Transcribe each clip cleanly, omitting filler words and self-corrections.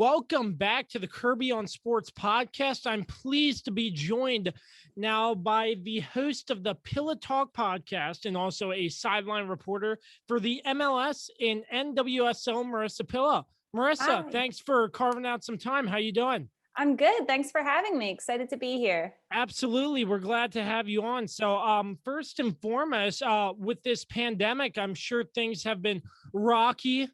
welcome back to the Kirby on Sports podcast. I'm pleased to be joined now by the host of the Pilla Talk Podcast and also a sideline reporter for the MLS and NWSL, Marisa Pilla. Marisa, Hi. Thanks for carving out some time. How you doing? I'm good. Thanks for having me. Excited to be here. Absolutely. We're glad to have you on. So first and foremost, with this pandemic, I'm sure things have been rocky.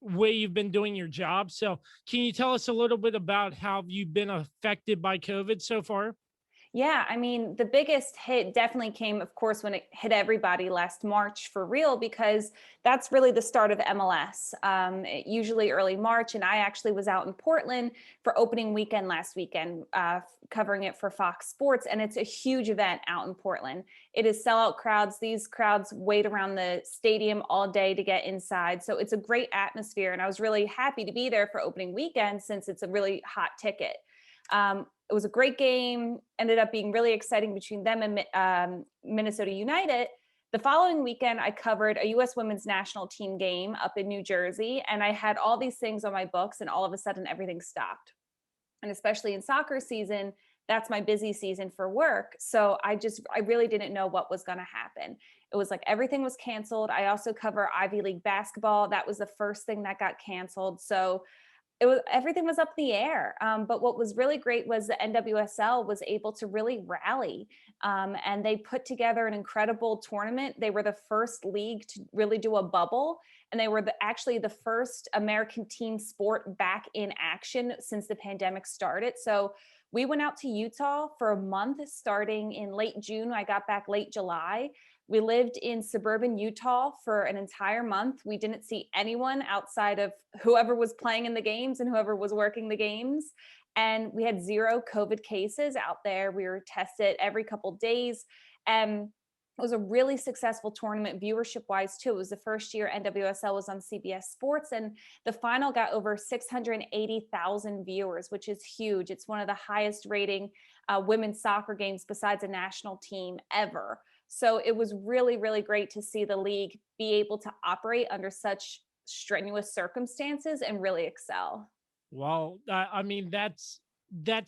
Way you've been doing your job. So can you tell us a little bit about how you've been affected by COVID so far? Yeah, I mean, the biggest hit definitely came, of course, when it hit everybody last March for real, because that's really the start of MLS, usually early March. And I actually was out in Portland for opening weekend last weekend, covering it for Fox Sports. And it's a huge event out in Portland. It is sellout crowds. These crowds wait around the stadium all day to get inside. So it's a great atmosphere. And I was really happy to be there for opening weekend since it's a really hot ticket. It was a great game, ended up being really exciting between them and Minnesota United. The following weekend, I covered a U.S. women's national team game up in New Jersey, and I had all these things on my books, and all of a sudden everything stopped. And especially in soccer season, that's my busy season for work. So I really didn't know what was going to happen. It was like everything was canceled. I also cover Ivy League basketball. That was the first thing that got canceled. So everything was up in the air. But what was really great was the NWSL was able to really rally, and they put together an incredible tournament. They were the first league to really do a bubble, and they were actually the first American team sport back in action since the pandemic started. So we went out to Utah for a month starting in late June. I got back late July. We lived in suburban Utah for an entire month. We didn't see anyone outside of whoever was playing in the games and whoever was working the games. And we had 0 COVID cases out there. We were tested every couple days. And it was a really successful tournament viewership-wise, too. It was the first year NWSL was on CBS Sports, and the final got over 680,000 viewers, which is huge. It's one of the highest rating women's soccer games besides a national team ever. So it was really, really great to see the league be able to operate under such strenuous circumstances and really excel. Well, I mean, that's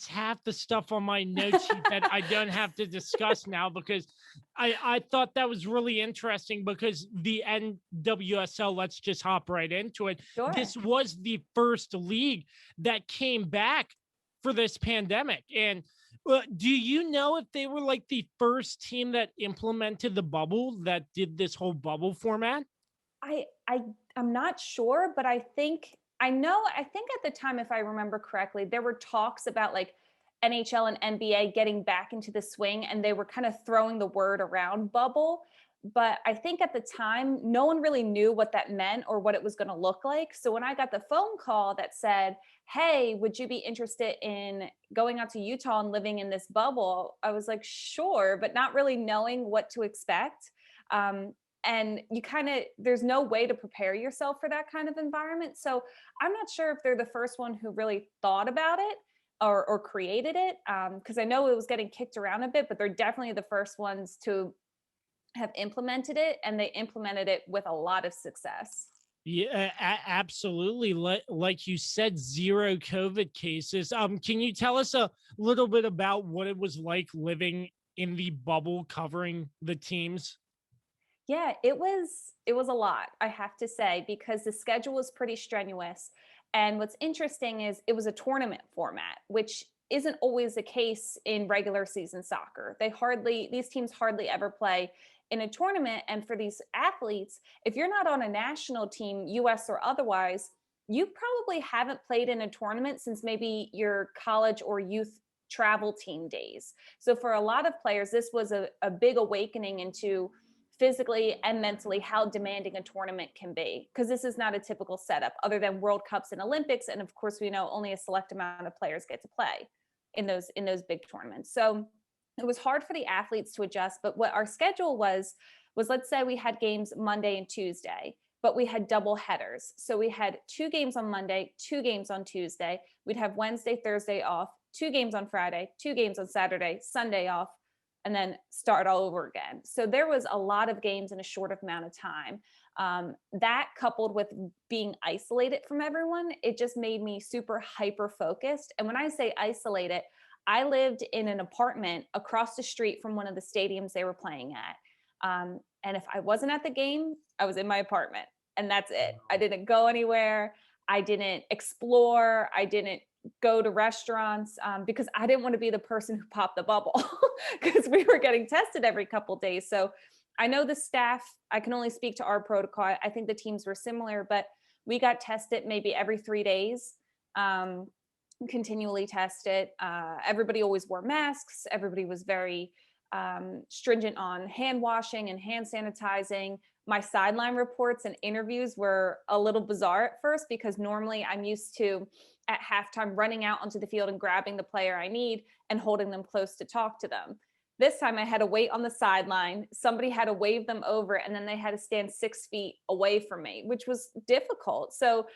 half the stuff on my note sheet that I don't have to discuss now, because I thought that was really interesting, because the NWSL, let's just hop right into it. Sure. This was the first league that came back for this pandemic. And do you know if they were like the first team that implemented the bubble, that did this whole bubble format? I'm not sure, but I think at the time, if I remember correctly, there were talks about like NHL and NBA getting back into the swing, and they were kind of throwing the word around bubble. But I think at the time, no one really knew what that meant or what it was going to look like. So when I got the phone call that said, hey, would you be interested in going out to Utah and living in this bubble? I was like, sure, but not really knowing what to expect. And there's no way to prepare yourself for that kind of environment. So I'm not sure if they're the first one who really thought about it or created it, because I know it was getting kicked around a bit, but they're definitely the first ones to have implemented it, and they implemented it with a lot of success. Yeah, absolutely. Like you said, 0 COVID cases. Can you tell us a little bit about what it was like living in the bubble covering the teams? Yeah, it was a lot, I have to say, because the schedule was pretty strenuous. And what's interesting is it was a tournament format, which isn't always the case in regular season soccer. These teams hardly ever play in a tournament. And for these athletes, if you're not on a national team, US or otherwise, you probably haven't played in a tournament since maybe your college or youth travel team days. So for a lot of players, this was a big awakening into physically and mentally how demanding a tournament can be, because this is not a typical setup other than World Cups and Olympics. And of course, we know only a select amount of players get to play in those big tournaments. So it was hard for the athletes to adjust. But what our schedule was let's say we had games Monday and Tuesday, but we had double headers. So we had 2 games on Monday, 2 games on Tuesday. We'd have Wednesday, Thursday off, 2 games on Friday, 2 games on Saturday, Sunday off, and then start all over again. So there was a lot of games in a short amount of time. That coupled with being isolated from everyone, it just made me super hyper focused. And when I say isolated, I lived in an apartment across the street from one of the stadiums they were playing at. And if I wasn't at the game, I was in my apartment, and that's it. I didn't go anywhere. I didn't explore. I didn't go to restaurants because I didn't want to be the person who popped the bubble because we were getting tested every couple of days. So I know the staff, I can only speak to our protocol. I think the teams were similar, but we got tested maybe every 3 days, continually tested. Everybody always wore masks. Everybody was very stringent on hand washing and hand sanitizing. My sideline reports and interviews were a little bizarre at first because normally I'm used to at halftime running out onto the field and grabbing the player I need and holding them close to talk to them. This time I had to wait on the sideline. Somebody had to wave them over, and then they had to stand 6 feet away from me, which was difficult. So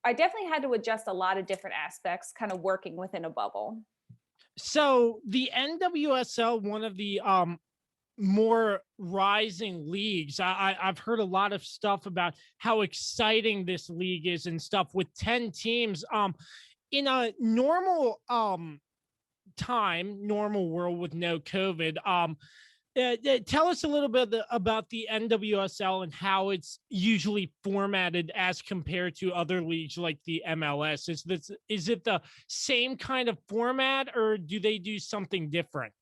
I definitely had to adjust a lot of different aspects, kind of working within a bubble. So the NWSL, one of the more rising leagues. I've heard a lot of stuff about how exciting this league is and stuff with 10 teams. In a normal normal world with no COVID, tell us a little bit about the NWSL and how it's usually formatted as compared to other leagues like the MLS. Is it the same kind of format, or do they do something different?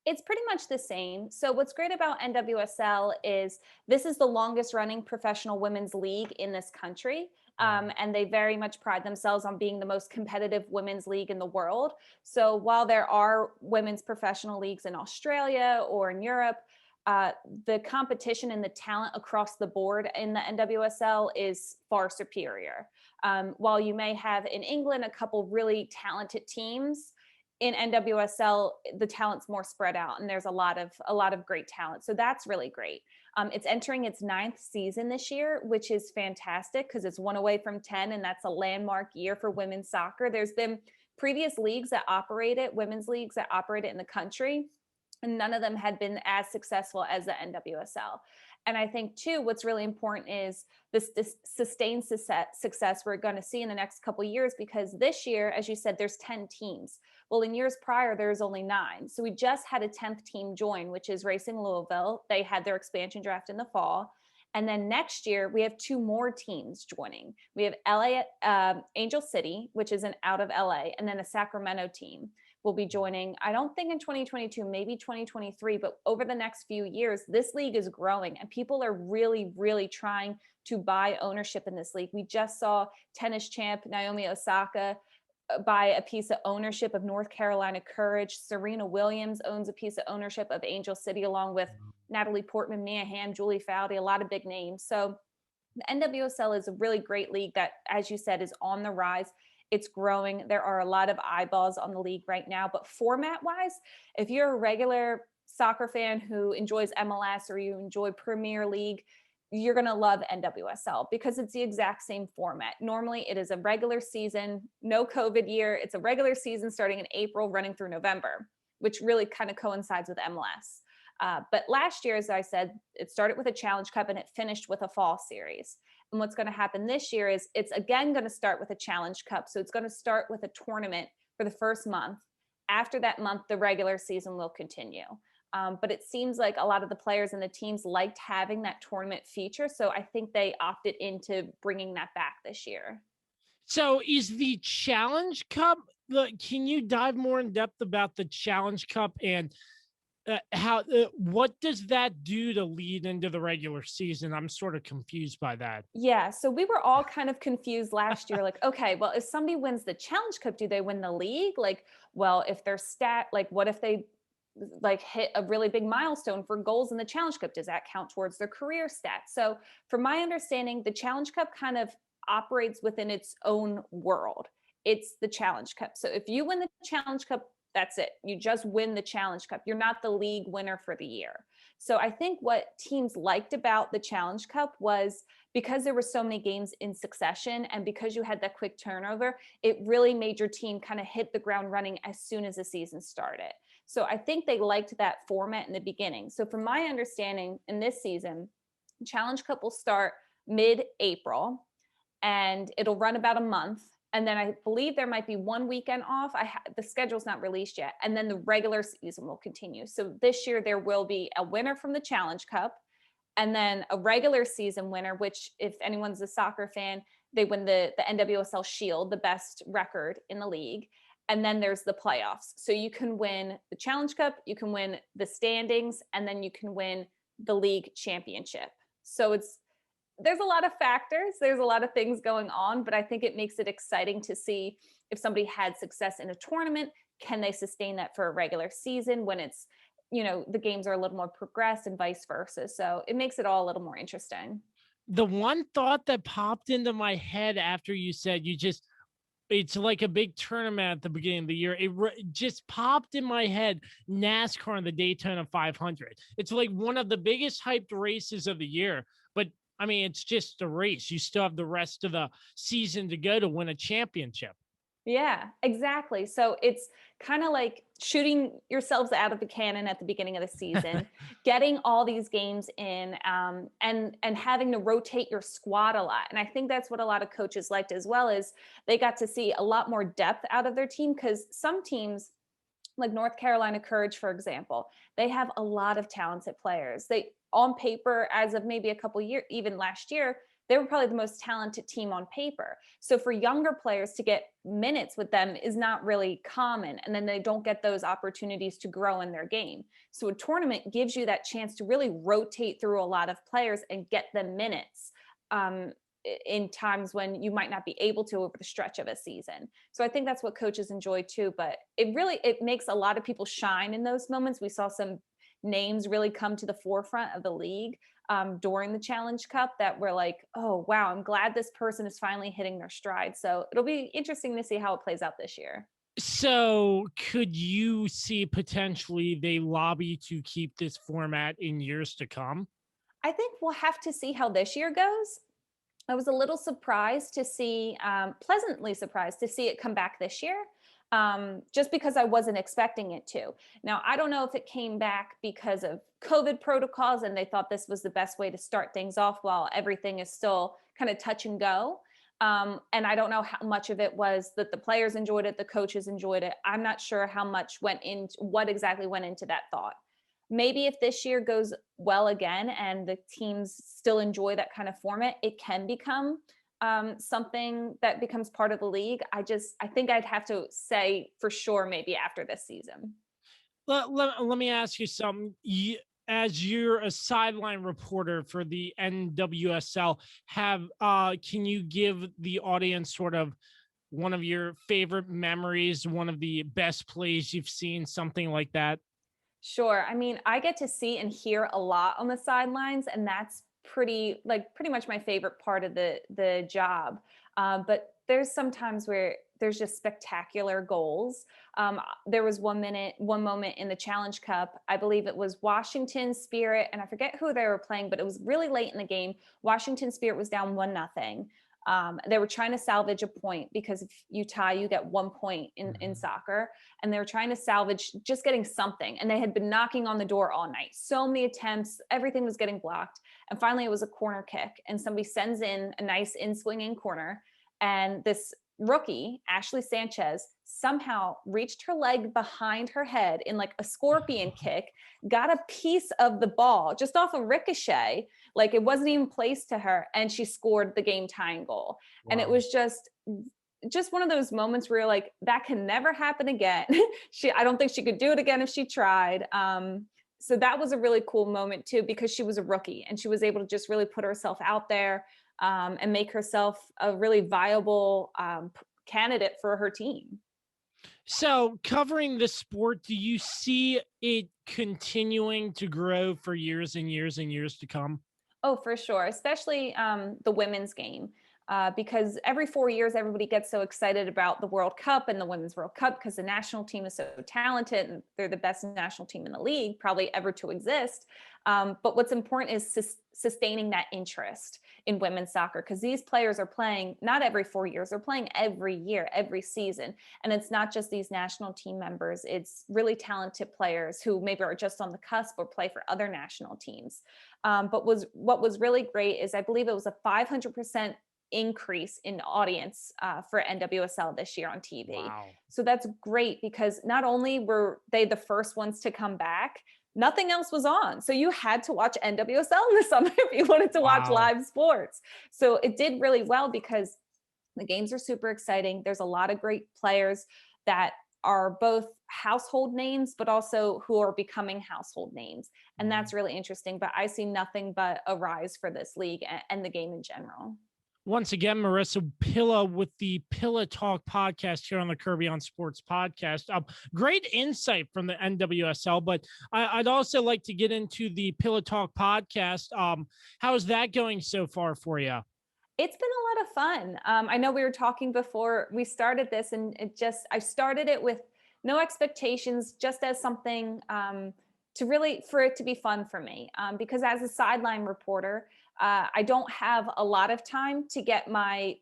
It's pretty much the same. So what's great about NWSL is this is the longest running professional women's league in this country. And they very much pride themselves on being the most competitive women's league in the world. So while there are women's professional leagues in Australia or in Europe, the competition and the talent across the board in the NWSL is far superior. While you may have in England a couple really talented teams, in NWSL, the talent's more spread out, and there's a lot of great talent. So that's really great. It's entering its 9th season this year, which is fantastic because it's one away from 10, and that's a landmark year for women's soccer. There's been previous leagues that operated, women's leagues that operated in the country, and none of them had been as successful as the NWSL. And I think too, what's really important is this sustained success we're going to see in the next couple of years, because this year, as you said, there's 10 teams. Well, in years prior, there was only 9. So we just had a 10th team join, which is Racing Louisville. They had their expansion draft in the fall. And then next year, we have 2 more teams joining. We have LA, Angel City, which is out of LA, and then a Sacramento team will be joining. I don't think in 2022, maybe 2023, but over the next few years, this league is growing and people are really, really trying to buy ownership in this league. We just saw tennis champ Naomi Osaka buy a piece of ownership of North Carolina Courage. Serena Williams owns a piece of ownership of Angel City, along with Natalie Portman, Mia Hamm, Julie Foudy, a lot of big names. So the NWSL is a really great league that, as you said, is on the rise. It's growing. There are a lot of eyeballs on the league right now, but format-wise, if you're a regular soccer fan who enjoys MLS or you enjoy Premier League, you're going to love NWSL because it's the exact same format. Normally, it is a regular season, no COVID year. It's a regular season starting in April, running through November, which really kind of coincides with MLS. But last year, as I said, it started with a Challenge Cup and it finished with a fall series. And what's going to happen this year is it's again going to start with a Challenge Cup. So it's going to start with a tournament for the first month. After that month, the regular season will continue. But it seems like a lot of the players and the teams liked having that tournament feature. So I think they opted into bringing that back this year. So is the Challenge Cup, can you dive more in depth about the Challenge Cup and what does that do to lead into the regular season? I'm sort of confused by that. Yeah, so we were all kind of confused last year. Like, okay, well, if somebody wins the Challenge Cup, do they win the league? Like, well, if they're what if they hit a really big milestone for goals in the Challenge Cup? Does that count towards their career stats? So from my understanding, the Challenge Cup kind of operates within its own world. It's the Challenge Cup. So if you win the Challenge Cup, that's it. You just win the Challenge Cup. You're not the league winner for the year. So I think what teams liked about the Challenge Cup was because there were so many games in succession and because you had that quick turnover, it really made your team kind of hit the ground running as soon as the season started. So I think they liked that format in the beginning. So from my understanding in this season, Challenge Cup will start mid-April, and it'll run about a month. And then I believe there might be one weekend off. The schedule's not released yet. And then the regular season will continue. So this year there will be a winner from the Challenge Cup, and then a regular season winner, which if anyone's a soccer fan, they win the NWSL Shield, the best record in the league. And then there's the playoffs. So you can win the Challenge Cup, you can win the standings, and then you can win the league championship. So there's a lot of factors. There's a lot of things going on, but I think it makes it exciting to see if somebody had success in a tournament, can they sustain that for a regular season when it's, the games are a little more progressed and vice versa. So it makes it all a little more interesting. The one thought that popped into my head after you said it's like a big tournament at the beginning of the year. It just popped in my head, NASCAR and the Daytona 500. It's like one of the biggest hyped races of the year, but I mean, it's just a race. You still have the rest of the season to go to win a championship. Yeah, exactly. So it's kind of like shooting yourselves out of the cannon at the beginning of the season, getting all these games in, and having to rotate your squad a lot. And I think that's what a lot of coaches liked as well, is they got to see a lot more depth out of their team, because some teams, like North Carolina Courage, for example, they have a lot of talented players. They, on paper, as of maybe a couple years, even last year, they were probably the most talented team on paper. So for younger players to get minutes with them is not really common. And then they don't get those opportunities to grow in their game. So a tournament gives you that chance to really rotate through a lot of players and get them minutes in times when you might not be able to over the stretch of a season. So I think that's what coaches enjoy too. But it makes a lot of people shine in those moments. We saw some names really come to the forefront of the league during the Challenge Cup that were like, oh, wow, I'm glad this person is finally hitting their stride. So it'll be interesting to see how it plays out this year. So could you see potentially they lobby to keep this format in years to come? I think we'll have to see how this year goes. I was a little surprised to see, pleasantly surprised to see it come back this year. Just because I wasn't expecting it to. Now, I don't know if it came back because of COVID protocols and they thought this was the best way to start things off while everything is still kind of touch and go. And I don't know how much of it was that the players enjoyed it, the coaches enjoyed it. I'm not sure how much what exactly went into that thought. Maybe if this year goes well again and the teams still enjoy that kind of format, it can become something that becomes part of the league. I think I'd have to say for sure, maybe after this season. Let me ask you something. As you're a sideline reporter for the NWSL, can you give the audience sort of one of your favorite memories, one of the best plays you've seen, something like that? Sure. I mean, I get to see and hear a lot on the sidelines, and that's pretty much my favorite part of the job. But there's sometimes where there's just spectacular goals. There was one moment in the Challenge Cup, I believe it was Washington Spirit, and I forget who they were playing, but it was really late in the game. Washington Spirit was down 1-0. They were trying to salvage a point, because if you tie, you get 1 point in soccer. And they were trying to salvage just getting something. And they had been knocking on the door all night. So many attempts, everything was getting blocked. And finally it was a corner kick. And somebody sends in a nice in-swinging corner. And this rookie, Ashley Sanchez, somehow reached her leg behind her head in like a scorpion kick, got a piece of the ball just off a ricochet, like it wasn't even placed to her, and she scored the game tying goal. Wow. And it was just one of those moments where you're like, that can never happen again. I don't think she could do it again if she tried. So that was a really cool moment too, because she was a rookie and she was able to just really put herself out there and make herself a really viable candidate for her team. So covering the sport, do you see it continuing to grow for years and years and years to come? Oh, for sure. Especially the women's game. because every 4 years, everybody gets so excited about the World Cup and the Women's World Cup because the national team is so talented and they're the best national team in the league, probably ever to exist. But what's important is sustaining that interest in women's soccer, because these players are playing not every 4 years, they're playing every year, every season. And it's not just these national team members, it's really talented players who maybe are just on the cusp or play for other national teams. But what was really great is I believe it was a 500% increase in audience for NWSL this year on TV. Wow. So that's great because not only were they the first ones to come back, nothing else was on. So you had to watch NWSL in the summer if you wanted to watch live sports. So it did really well because the games are super exciting. There's a lot of great players that are both household names, but also who are becoming household names. And that's really interesting. But I see nothing but a rise for this league and the game in general. Once again, Marisa Pilla with the Pilla Talk Podcast here on the Kirby on Sports Podcast. Great insight from the NWSL, but I'd also like to get into the Pilla Talk Podcast. How's that going so far for you? It's been a lot of fun. I know we were talking before we started this, and I started it with no expectations, just as something for it to be fun for me. Because as a sideline reporter, I don't have a lot of time to get my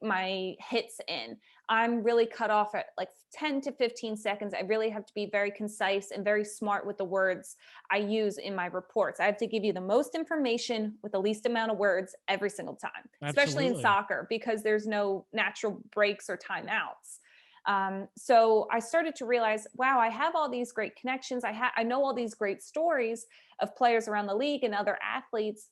hits in. I'm really cut off at like 10 to 15 seconds. I really have to be very concise and very smart with the words I use in my reports. I have to give you the most information with the least amount of words every single time, especially in soccer, because there's no natural breaks or timeouts. So I started to realize, wow, I have all these great connections. I know all these great stories of players around the league and other athletes.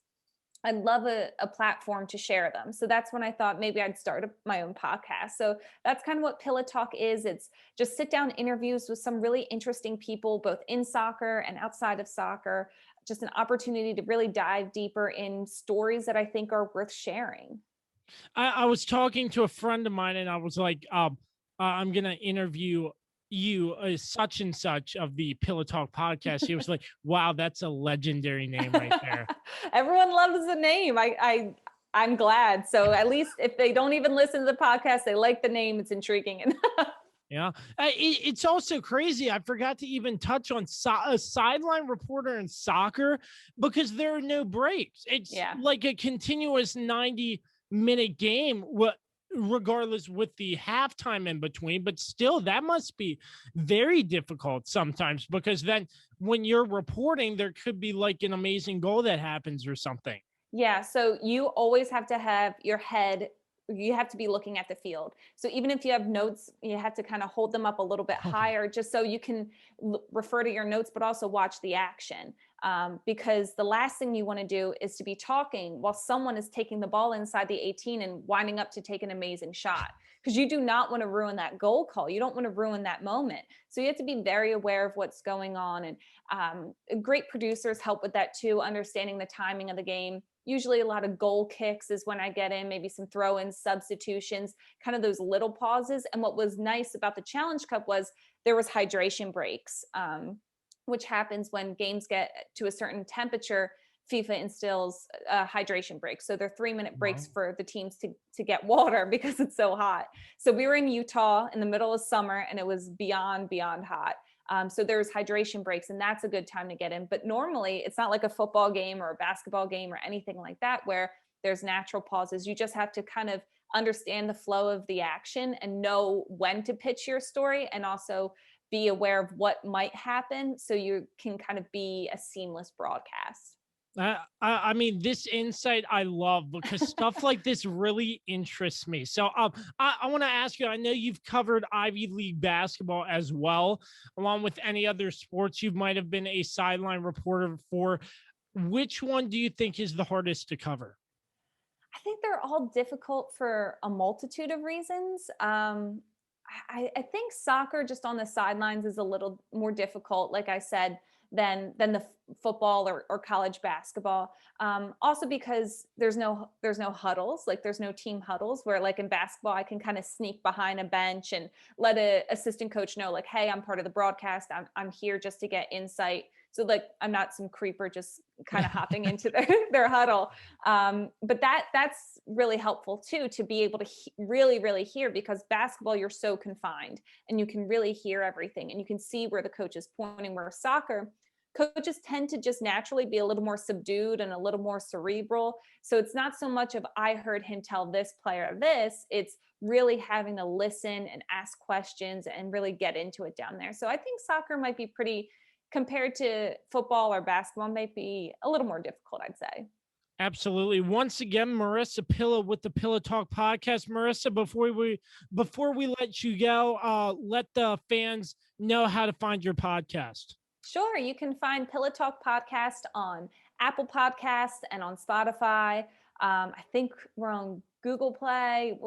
I'd love a platform to share them. So that's when I thought maybe I'd start my own podcast. So that's kind of what Pilla Talk is. It's just sit down interviews with some really interesting people, both in soccer and outside of soccer. Just an opportunity to really dive deeper in stories that I think are worth sharing. I was talking to a friend of mine and I was like, I'm going to interview you such and such of the Pilla Talk Podcast. He was like, wow, that's a legendary name right there. Everyone loves the name. I'm glad. So at least if they don't even listen to the podcast, they like the name. It's intriguing enough. Yeah. It's also crazy. I forgot to even touch on a sideline reporter in soccer because there are no breaks. It's like a continuous 90-minute game. Regardless with the halftime in between, but still that must be very difficult sometimes because then when you're reporting, there could be like an amazing goal that happens or something. Yeah. So you always have to have your head, you have to be looking at the field. So even if you have notes, you have to kind of hold them up a little bit higher just so you can refer to your notes, but also watch the action. Because the last thing you want to do is to be talking while someone is taking the ball inside the 18 and winding up to take an amazing shot, because you do not want to ruin that goal call. You don't want to ruin that moment. So you have to be very aware of what's going on. And great producers help with that too, understanding the timing of the game. Usually a lot of goal kicks is when I get in, maybe some throw-ins, substitutions, kind of those little pauses. And what was nice about the Challenge Cup was there was hydration breaks, which happens when games get to a certain temperature. FIFA instills a hydration break. So they're 3-minute breaks for the teams to get water because it's so hot. So we were in Utah in the middle of summer and it was beyond hot. So there's hydration breaks and that's a good time to get in. But normally it's not like a football game or a basketball game or anything like that where there's natural pauses. You just have to kind of understand the flow of the action and know when to pitch your story and also be aware of what might happen so you can kind of be a seamless broadcast. I mean, this insight I love because stuff like this really interests me. So I want to ask you, I know you've covered Ivy League basketball as well, along with any other sports you might have been a sideline reporter for. Which one do you think is the hardest to cover? I think they're all difficult for a multitude of reasons. I think soccer just on the sidelines is a little more difficult, like I said, than the football or college basketball. Also because there's no huddles, like there's no team huddles where like in basketball, I can kind of sneak behind a bench and let a assistant coach know like, hey, I'm part of the broadcast. I'm here just to get insight. So like, I'm not some creeper just kind of hopping into their huddle. But that's really helpful too, to be able to really, really hear, because basketball, you're so confined and you can really hear everything and you can see where the coach is pointing, where soccer, coaches tend to just naturally be a little more subdued and a little more cerebral. So it's not so much of, I heard him tell this player this, it's really having to listen and ask questions and really get into it down there. So I think soccer might be pretty, compared to football or basketball, might be a little more difficult, I'd say. Absolutely. Once again, Marisa Pilla with the Pilla Talk Podcast. Marisa, before we let you go, let the fans know how to find your podcast. Sure. You can find Pilla Talk Podcast on Apple Podcasts and on Spotify. I think we're on Google Play.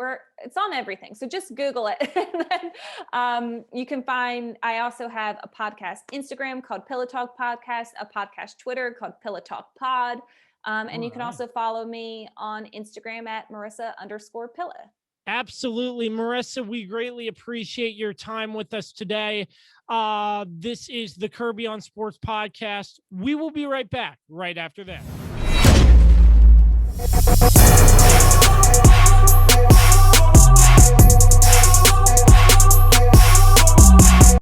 It's on everything. So just Google it. And then you can find, I also have a podcast Instagram called Pilla Talk Podcast, a podcast Twitter called Pilla Talk Pod. And you can also follow me on Instagram at Marisa_Pilla. Absolutely. Marisa, we greatly appreciate your time with us today. This is the Kirby on Sports podcast. We will be right back right after that.